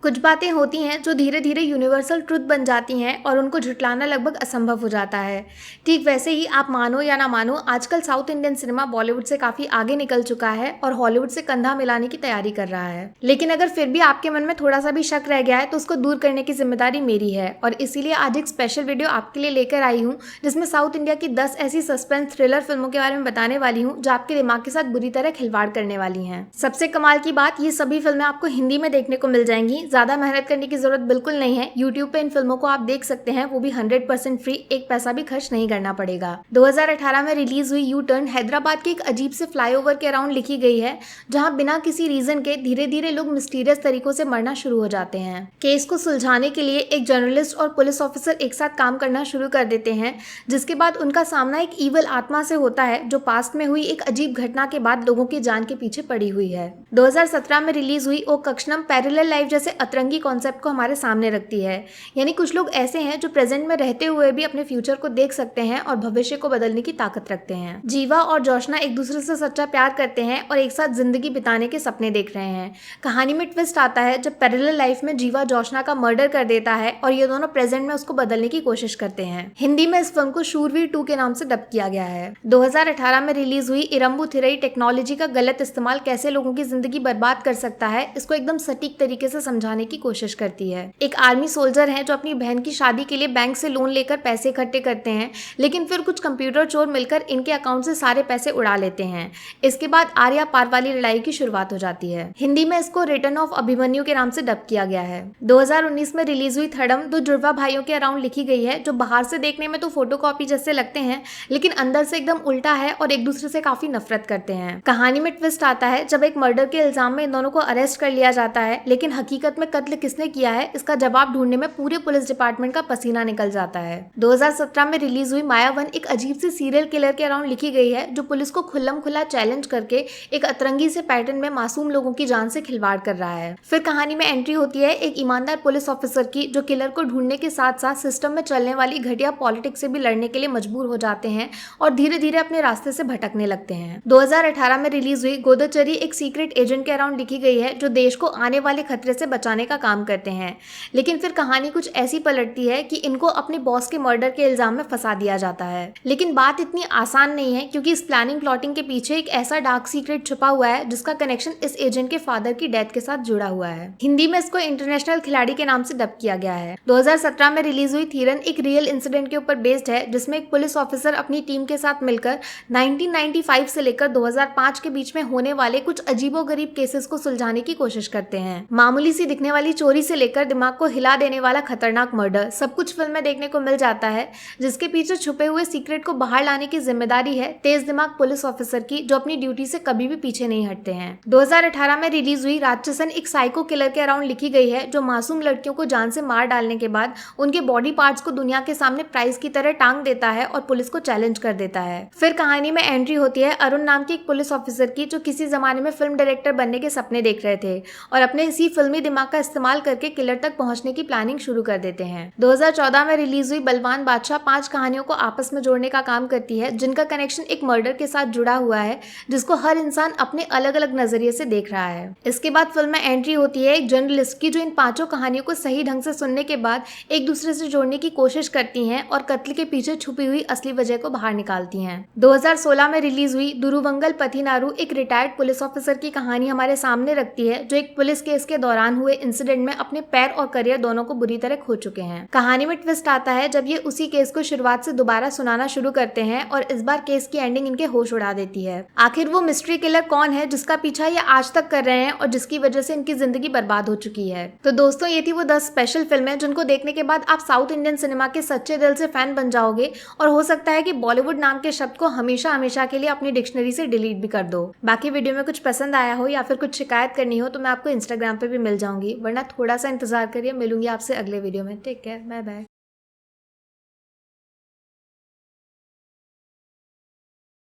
कुछ बातें होती हैं जो धीरे धीरे यूनिवर्सल ट्रुथ बन जाती हैं और उनको झुटलाना लगभग असंभव हो जाता है। ठीक वैसे ही आप मानो या ना मानो, आजकल साउथ इंडियन सिनेमा बॉलीवुड से काफ़ी आगे निकल चुका है और हॉलीवुड से कंधा मिलाने की तैयारी कर रहा है। लेकिन अगर फिर भी आपके मन में थोड़ा सा भी शक रह गया है तो उसको दूर करने की जिम्मेदारी मेरी है, और इसीलिए आज एक स्पेशल वीडियो आपके लिए लेकर आई हूँ जिसमें साउथ इंडिया की 10 ऐसी सस्पेंस थ्रिलर फिल्मों के बारे में बताने वाली हूँ जो आपके दिमाग के साथ बुरी तरह खिलवाड़ करने वाली हैं। सबसे कमाल की बात, ये सभी फिल्में आपको हिंदी में देखने को मिल जाएंगी। ज्यादा मेहनत करने की जरूरत बिल्कुल नहीं है। यूट्यूब पे इन फिल्मों को आप देख सकते हैं, वो भी 100% फ्री, एक पैसा भी खर्च नहीं करना पड़ेगा। 2018 में रिलीज हुई यू टर्न हैदराबाद के एक अजीब से फ्लाईओवर के अराउंड लिखी गई है, जहां बिना किसी रीजन के धीरे धीरे लोग मिस्टीरियस तरीकों से मरना शुरू हो जाते हैं। केस को सुलझाने के लिए एक जर्नलिस्ट और पुलिस ऑफिसर एक साथ काम करना शुरू कर देते हैं, जिसके बाद उनका सामना एक ईवल आत्मा से होता है जो पास्ट में हुई एक अजीब घटना के बाद लोगों की जान के पीछे पड़ी हुई है। 2017 में रिलीज हुई ओ कक्षनम पैरेलल लाइफ जैसे अतरंगी कॉन्सेप्ट को हमारे सामने रखती है। यानी कुछ लोग ऐसे हैं जो प्रेजेंट में रहते हुए भी अपने फ्यूचर को देख सकते हैं और भविष्य को बदलने की ताकत रखते हैं। जीवा और जोशना एक दूसरे से सच्चा प्यार करते हैं और एक साथ जिंदगी बिताने के सपने देख रहे हैं। कहानी में ट्विस्ट आता है जब पैरेलल लाइफ में जीवा जोशना का मर्डर कर देता है और ये दोनों प्रेजेंट में उसको बदलने की कोशिश करते हैं। हिंदी में इस फिल्म को शूरवीर 2 के नाम से डब किया गया है। 2018 में रिलीज हुई इरम्बुथिरई टेक्नोलॉजी का गलत इस्तेमाल कैसे लोगों की जिंदगी बर्बाद कर सकता है, इसको एकदम सटीक तरीके से समझाने की कोशिश करती है। एक आर्मी सोल्जर है जो अपनी बहन की शादी के लिए बैंक से लोन लेकर पैसे इकट्ठे करते हैं, लेकिन फिर कुछ कंप्यूटर चोर मिलकर इनके अकाउंट से सारे पैसे उड़ा लेते हैं। इसके बाद आर्या पार वाली लड़ाई की शुरुआत हो जाती है। हिंदी में इसको रिटर्न ऑफ अभिमन्यु के नाम से डब किया गया है। 2019 में रिलीज हुई थड़म दो जुड़वा भाइयों के अराउंड लिखी गई है, जो बाहर से देखने में तो फोटोकॉपी जैसे लगते हैं, लेकिन अंदर से एकदम उल्टा है और एक दूसरे से काफी नफरत करते हैं। कहानी में ट्विस्ट आता है जब एक मर्डर के इल्जाम में इन दोनों को अरेस्ट कर लिया जाता है, लेकिन हकीकत में कत्ल किसने किया है इसका जवाब ढूंढने में पूरे पुलिस डिपार्टमेंट का पसीना निकल जाता है। 2017 में रिलीज हुई मायावन एक अजीब सी सीरियल किलर के अराउंड लिखी गई है, जो पुलिस को खुल्लम खुला चैलेंज करके एक अतरंगी से पैटर्न में मासूम लोगों की जान से खिलवाड़ कर रहा है। फिर कहानी में एंट्री होती है एक ईमानदार पुलिस ऑफिसर की, जो किलर को ढूंढने के साथ साथ सिस्टम में चलने वाली घटिया पॉलिटिक्स से भी लड़ने के लिए मजबूर हो जाते हैं और धीरे धीरे अपने रास्ते से भटकने लगते हैं। 2018 में रिलीज हुई गोदाचरी एक सीक्रेट एजेंट के अराउंड लिखी गई है, जो देश को आने वाले खतरे से बचाने का काम करते हैं, लेकिन फिर कहानी कुछ ऐसी पलटती है कि इनको अपने बॉस के मर्डर के इल्जाम में फंसा दिया जाता है। लेकिन बात इतनी आसान नहीं है, क्योंकि इस प्लानिंग प्लॉटिंग के पीछे एक ऐसा डार्क सीक्रेट छुपा हुआ है जिसका कनेक्शन इस एजेंट के फादर की डेथ के साथ जुड़ा हुआ है। हिंदी में इसको इंटरनेशनल खिलाड़ी के नाम से डब किया गया है। 2017 में रिलीज हुई थीरन एक रियल इंसिडेंट के ऊपर बेस्ड है, जिसमें एक पुलिस ऑफिसर अपनी टीम के साथ मिलकर 1995 से लेकर 2005 के बीच में होने वाले कुछ अजीबोगरीब केसेस को सुलझाने की कोशिश करते हैं। मामूली सी दिखने वाली चोरी से लेकर दिमाग को हिला देने वाला खतरनाक मर्डर, सब कुछ फिल्म में देखने को मिल जाता है, जिसके पीछे छुपे हुए सीक्रेट को बाहर लाने की जिम्मेदारी है तेज दिमाग पुलिस ऑफिसर की, जो अपनी ड्यूटी से कभी भी पीछे नहीं हटते हैं। 2018 में रिलीज हुई राक्षसन एक साइको किलर के अराउंड लिखी गई है, जो मासूम लड़कियों को जान से मार डालने के बाद उनके बॉडी पार्ट्स को दुनिया के सामने प्राइज की तरह टांग देता है और पुलिस को चैलेंज कर देता है। फिर कहानी में एंट्री होती है अरुण नाम के एक पुलिस ऑफिसर की, जो किसी जमाने में फिल्म डायरेक्टर बनने के सपने देख रहे थे और अपने इसी फिल्मी दिमाग का इस्तेमाल करके किलर तक पहुंचने की प्लानिंग शुरू कर देते हैं। 2014 में रिलीज हुई बलवान बादशाह 5 कहानियों को आपस में जोड़ने का काम करती है, जिनका कनेक्शन एक मर्डर के साथ जुड़ा हुआ है, जिसको हर इंसान अपने अलग अलग नजरिए से देख रहा है। इसके बाद फिल्म में एंट्री होती है एक जर्नलिस्ट की, जो इन 5 कहानियों को सही ढंग से सुनने के बाद एक दूसरे से जोड़ने की कोशिश करती हैं और कत्ल के पीछे छुपी हुई असली वजह को बाहर निकालती हैं। 2016 में रिलीज हुई दुरुवंगल पथिनारू एक रिटायर्ड पुलिस ऑफिसर की कहानी हमारे सामने रखती है, जो एक पुलिस केस के दौरान हुए इंसिडेंट में अपने पैर और करियर दोनों को बुरी तरह खो चुके हैं। कहानी में ट्विस्ट आता है जब ये उसी केस को शुरुआत से दोबारा सुनाना शुरू करते हैं और इस बार केस की एंडिंग इनके होश उड़ा देती है। आखिर वो मिस्ट्री किलर कौन है जिसका पीछा ये आज तक कर रहे हैं और जिसकी वजह से इनकी जिंदगी बर्बाद हो चुकी है। तो दोस्तों, ये थी वो 10 स्पेशल फिल्में जिनको देखने के बाद आप साउथ इंडियन सिनेमा के सच्चे दिल से फैन बन जाओगे, और हो सकता है कि बॉलीवुड नाम के शब्द को हमेशा हमेशा के लिए अपनी डिक्शनरी से डिलीट भी कर दो। बाकी वीडियो में कुछ पसंद आया हो या फिर कुछ शिकायत करनी हो तो मैं आपको इंस्टाग्राम पे भी मिल जाऊंगी, वरना थोड़ा सा इंतजार करिए, मिलूंगी आपसे अगले वीडियो में। Take care, bye bye.